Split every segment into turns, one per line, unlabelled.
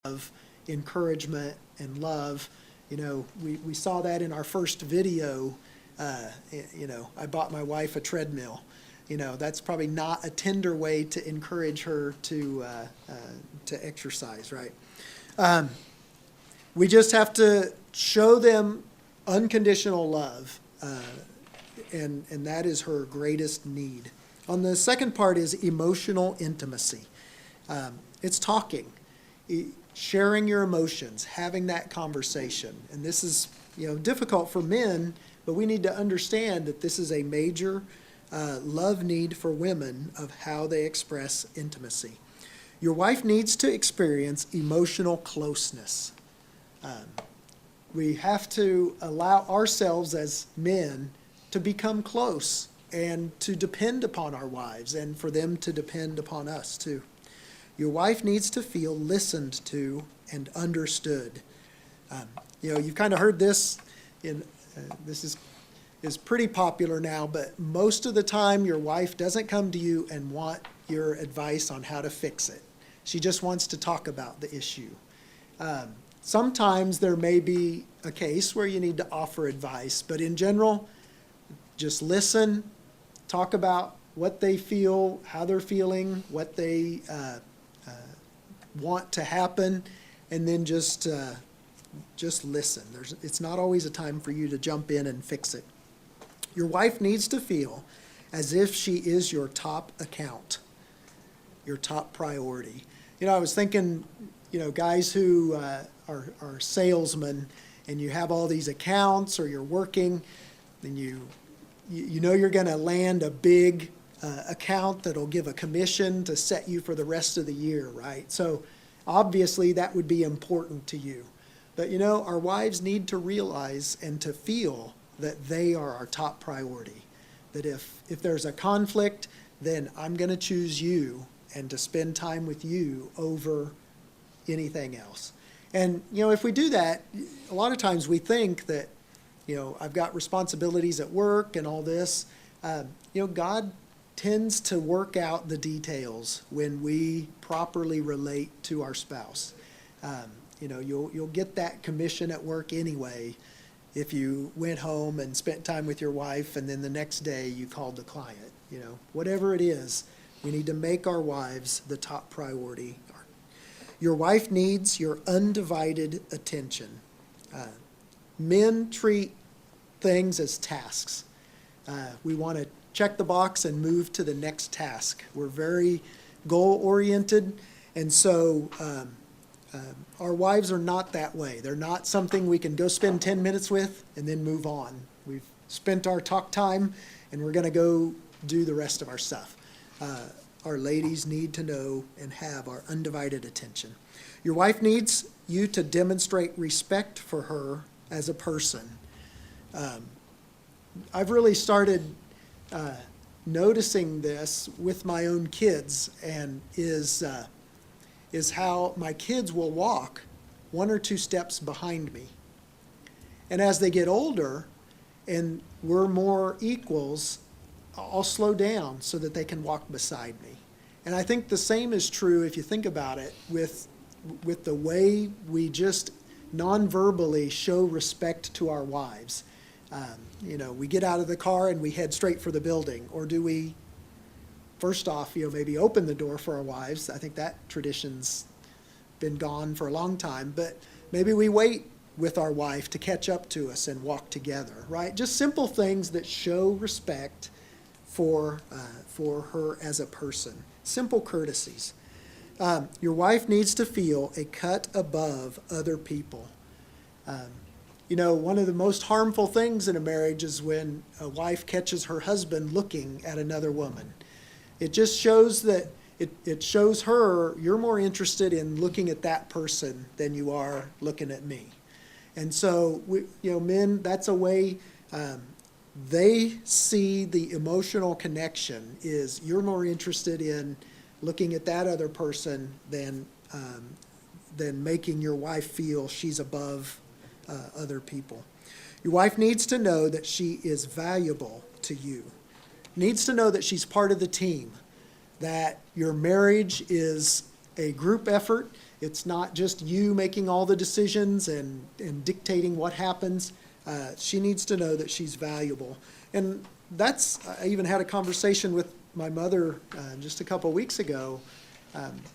of encouragement and love. We saw that in our first video. I bought my wife a treadmill. That's probably not a tender way to encourage her to exercise, right? We just have to show them unconditional love, and that is her greatest need. On the second part is emotional intimacy. It's talking, sharing your emotions, having that conversation. And this is difficult for men, but we need to understand that this is a major love need for women of how they express intimacy. Your wife needs to experience emotional closeness. We have to allow ourselves as men to become close and to depend upon our wives and for them to depend upon us too. Your wife needs to feel listened to and understood. You've kind of heard this this is pretty popular now, but most of the time your wife doesn't come to you and want your advice on how to fix it. She just wants to talk about the issue. Sometimes there may be a case where you need to offer advice, but in general, just listen, talk about what they feel, how they're feeling, what they want to happen, and then just listen. It's not always a time for you to jump in and fix it. Your wife needs to feel as if she is your top account, your top priority. I was thinking, guys who are salesmen, and you have all these accounts, or you're working, and you know you're going to land a big account that'll give a commission to set you for the rest of the year, right? So obviously that would be important to you. But our wives need to realize and to feel that they are our top priority. That if there's a conflict, then I'm going to choose you and to spend time with you over anything else. And if we do that, a lot of times we think that I've got responsibilities at work and all this. God tends to work out the details when we properly relate to our spouse. You'll get that commission at work anyway if you went home and spent time with your wife and then the next day you called the client. Whatever it is, we need to make our wives the top priority. Your wife needs your undivided attention. Men treat things as tasks. We want to check the box and move to the next task. We're very goal-oriented, and so our wives are not that way. They're not something we can go spend 10 minutes with and then move on. We've spent our talk time, and we're going to go do the rest of our stuff. Our ladies need to know and have our undivided attention. Your wife needs you to demonstrate respect for her as a person. I've really started noticing this with my own kids, and is how my kids will walk one or two steps behind me. And as they get older and we're more equals, I'll slow down so that they can walk beside me. And I think the same is true, if you think about it, with the way we just non-verbally show respect to our wives. We get out of the car and we head straight for the building. Or do we, first off, maybe open the door for our wives? I think that tradition's been gone for a long time. But maybe we wait with our wife to catch up to us and walk together, right? Just simple things that show respect for her as a person. Simple courtesies. Your wife needs to feel a cut above other people. One of the most harmful things in a marriage is when a wife catches her husband looking at another woman. It just shows that it shows her you're more interested in looking at that person than you are looking at me. And so, men, that's a way they see the emotional connection is you're more interested in looking at that other person than making your wife feel she's above other people. Your wife needs to know that she is valuable to you. Needs to know that she's part of the team, that your marriage is a group effort. It's not just you making all the decisions and dictating what happens. She needs to know that she's valuable. And I even had a conversation with my mother just a couple weeks ago,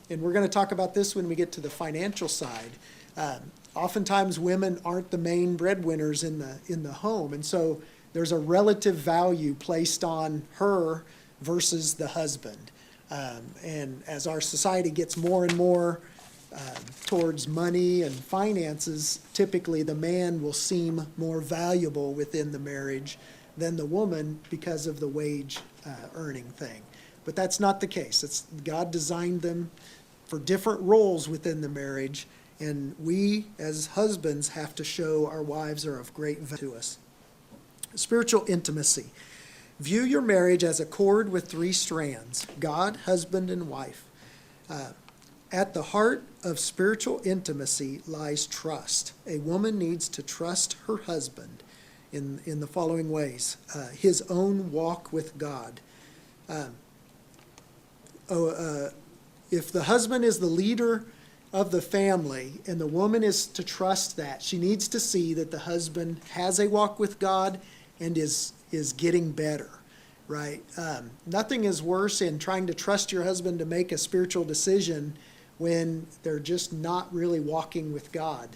and we're going to talk about this when we get to the financial side. Oftentimes women aren't the main breadwinners in the home, and so there's a relative value placed on her versus the husband. And as our society gets more and more towards money and finances, typically the man will seem more valuable within the marriage than the woman because of the wage earning thing. But that's not the case. God designed them for different roles within the marriage, and we as husbands have to show our wives are of great value to us. Spiritual intimacy. View your marriage as a cord with 3 strands: God, husband, and wife. At the heart of spiritual intimacy lies trust. A woman needs to trust her husband in the following ways: his own walk with God. If the husband is the leader of the family and the woman is to trust that, she needs to see that the husband has a walk with God and is getting better, right? Nothing is worse in trying to trust your husband to make a spiritual decision when they're just not really walking with God.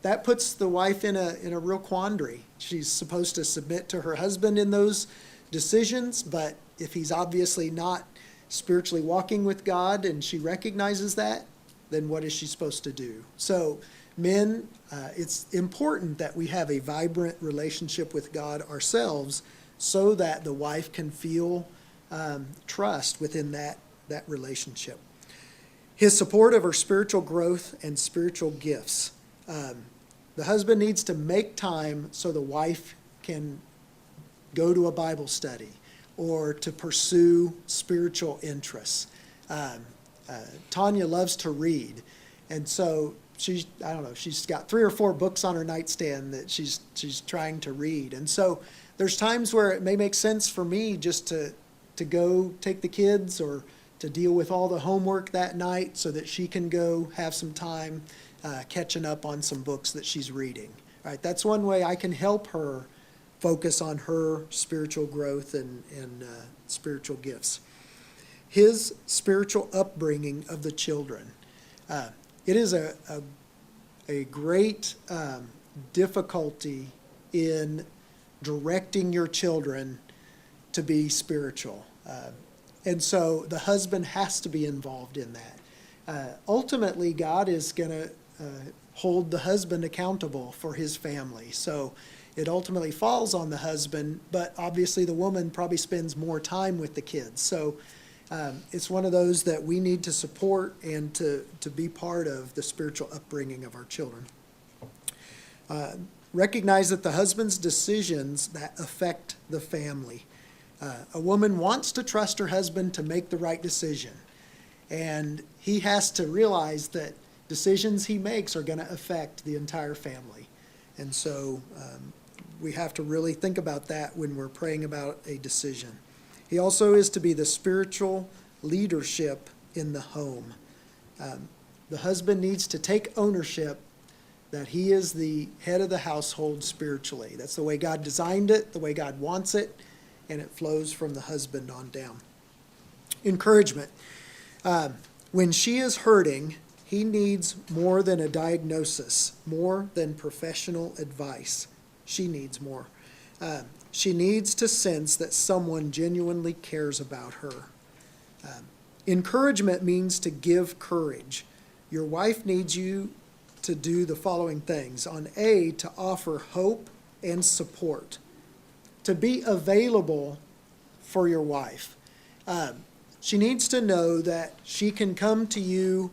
That puts the wife in a real quandary. She's supposed to submit to her husband in those decisions, but if he's obviously not spiritually walking with God and she recognizes that, then what is she supposed to do? So men, it's important that we have a vibrant relationship with God ourselves so that the wife can feel trust within that relationship. His support of her spiritual growth and spiritual gifts. The husband needs to make time so the wife can go to a Bible study or to pursue spiritual interests. Tanya loves to read, and so she's got 3 or 4 books on her nightstand that she's trying to read. And so there's times where it may make sense for me just to go take the kids or to deal with all the homework that night so that she can go have some time catching up on some books that she's reading. All right, that's one way I can help her focus on her spiritual growth and spiritual gifts. His spiritual upbringing of the children. It is a great difficulty in directing your children to be spiritual. And so the husband has to be involved in that. Ultimately, God is going to hold the husband accountable for his family. So it ultimately falls on the husband, but obviously the woman probably spends more time with the kids. So it's one of those that we need to support and to be part of the spiritual upbringing of our children. Recognize that the husband's decisions that affect the family. A woman wants to trust her husband to make the right decision, and he has to realize that decisions he makes are going to affect the entire family. And so we have to really think about that when we're praying about a decision. He also is to be the spiritual leadership in the home. The husband needs to take ownership that he is the head of the household spiritually. That's the way God designed it, the way God wants it, and it flows from the husband on down. Encouragement. When she is hurting, he needs more than a diagnosis, more than professional advice. She needs more. She needs to sense that someone genuinely cares about her. Encouragement means to give courage. Your wife needs you to do the following things. On A, to offer hope and support. To be available for your wife. She needs to know that she can come to you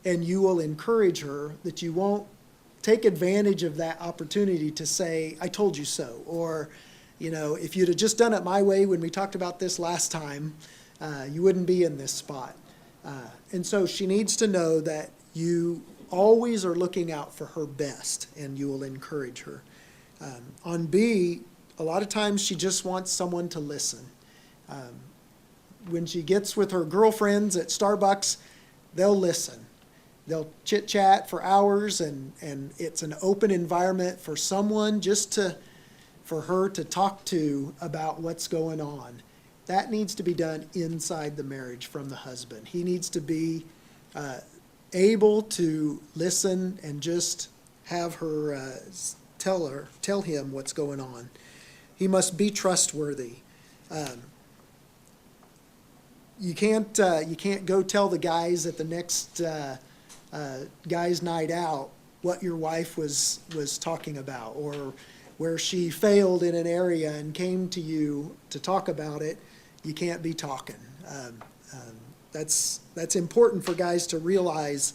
and you will encourage her, that you won't take advantage of that opportunity to say, I told you so, or, if you'd have just done it my way when we talked about this last time, you wouldn't be in this spot. And so she needs to know that you always are looking out for her best, and you will encourage her. On B, a lot of times she just wants someone to listen. When she gets with her girlfriends at Starbucks, they'll listen. They'll chit-chat for hours, and it's an open environment for someone for her to talk to about what's going on. That needs to be done inside the marriage from the husband. He needs to be able to listen and just have her tell him what's going on. He must be trustworthy. You can't go tell the guys at the next guys' night out what your wife was talking about, or where she failed in an area and came to you to talk about it. You can't be talking. That's important for guys to realize.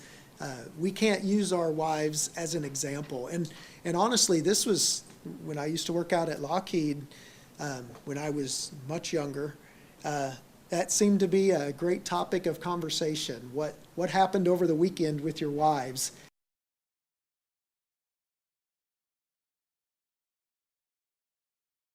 We can't use our wives as an example. And honestly, this was when I used to work out at Lockheed, when I was much younger. That seemed to be a great topic of conversation. What happened over the weekend with your wives?